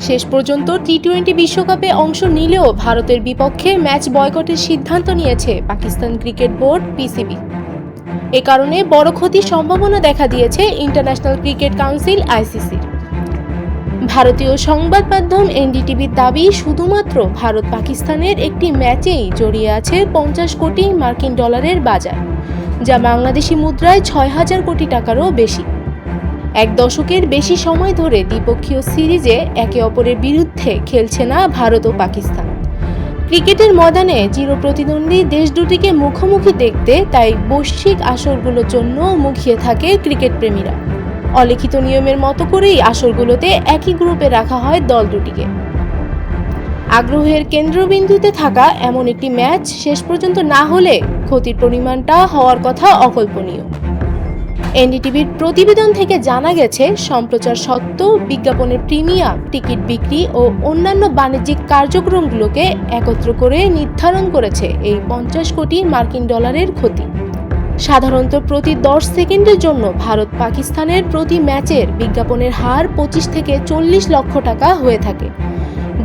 শেষ পর্যন্ত টি-20 বিশ্বকাপে অংশ নিলেও ভারতের বিপক্ষে ম্যাচ বয়কটের সিদ্ধান্ত নিয়েছে পাকিস্তান ক্রিকেট বোর্ড পিসিবি। এ কারণে বড় ক্ষতির সম্ভাবনা দেখা দিয়েছে ইন্টারন্যাশনাল ক্রিকেট কাউন্সিল আইসিসির। ভারতীয় সংবাদ মাধ্যম এনডিটিভির দাবি, শুধুমাত্র ভারত পাকিস্তানের একটি ম্যাচেই জড়িয়ে আছে 50 কোটি মার্কিন ডলারের বাজার, যা বাংলাদেশি মুদ্রায় 6,000 কোটি টাকারও বেশি। এক দশকের বেশি সময় ধরে দ্বিপক্ষীয় সিরিজে একে অপরের বিরুদ্ধে খেলছে না ভারত ও পাকিস্তান। ক্রিকেটের ময়দানে চিরপ্রতিদ্বন্দ্বী দেশ দুটিকে মুখোমুখি দেখতে তাই বৈশ্বিক আসরগুলোর জন্য মুখিয়ে থাকে ক্রিকেট প্রেমীরা। অলিখিত নিয়মের মতো করেই আসরগুলোতে একই গ্রুপে রাখা হয় দল দুটিকে। আগ্রহের কেন্দ্রবিন্দুতে থাকা এমন একটি ম্যাচ শেষ পর্যন্ত না হলে ক্ষতির পরিমাণটা হওয়ার কথা অকল্পনীয়। এনডিটিভির প্রতিবেদন থেকে জানা গেছে, সম্প্রচার সত্ত্ব, বিজ্ঞাপনের প্রিমিয়াম, টিকিট বিক্রি ও অন্যান্য বাণিজ্যিক কার্যক্রমগুলোকে একত্র করে নির্ধারণ করেছে এই 50 কোটি মার্কিন ডলারের ক্ষতি। সাধারণত প্রতি 10 সেকেন্ডের জন্য ভারত পাকিস্তানের প্রতি ম্যাচের বিজ্ঞাপনের হার 25 থেকে 40 লক্ষ টাকা হয়ে থাকে,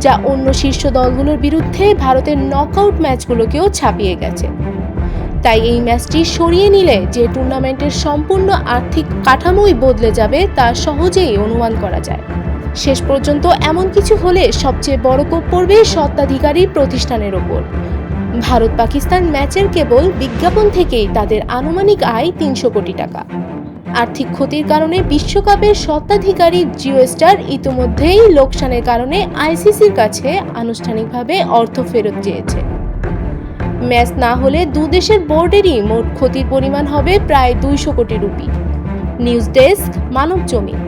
যা অন্য শীর্ষ দলগুলোর বিরুদ্ধে ভারতের নকআউট ম্যাচগুলোকেও ছাপিয়ে গেছে। তাই এই ম্যাচটি সরিয়ে নিলে যে টুর্নামেন্টের সম্পূর্ণ আর্থিক কাঠামোই বদলে যাবে তা সহজেই অনুমান করা যায়। শেষ পর্যন্ত এমন কিছু হলে সবচেয়ে বড় কোপ পড়বে স্বত্বাধিকারী প্রতিষ্ঠানের ওপর। ভারত পাকিস্তান ম্যাচের কেবল বিজ্ঞাপন থেকেই তাদের আনুমানিক আয় 300 কোটি টাকা। আর্থিক ক্ষতির কারণে বিশ্বকাপের স্বত্বাধিকারী জিও স্টার ইতিমধ্যেই লোকসানের কারণে আইসিসির কাছে আনুষ্ঠানিকভাবে অর্থ ফেরত চেয়েছে। ম্যাচ না হলে দুদেশের বোর্ডেরই মোট ক্ষতির পরিমাণ হবে প্রায় 200 কোটি রুপি। নিউজ ডেস্ক, মানব জমিন।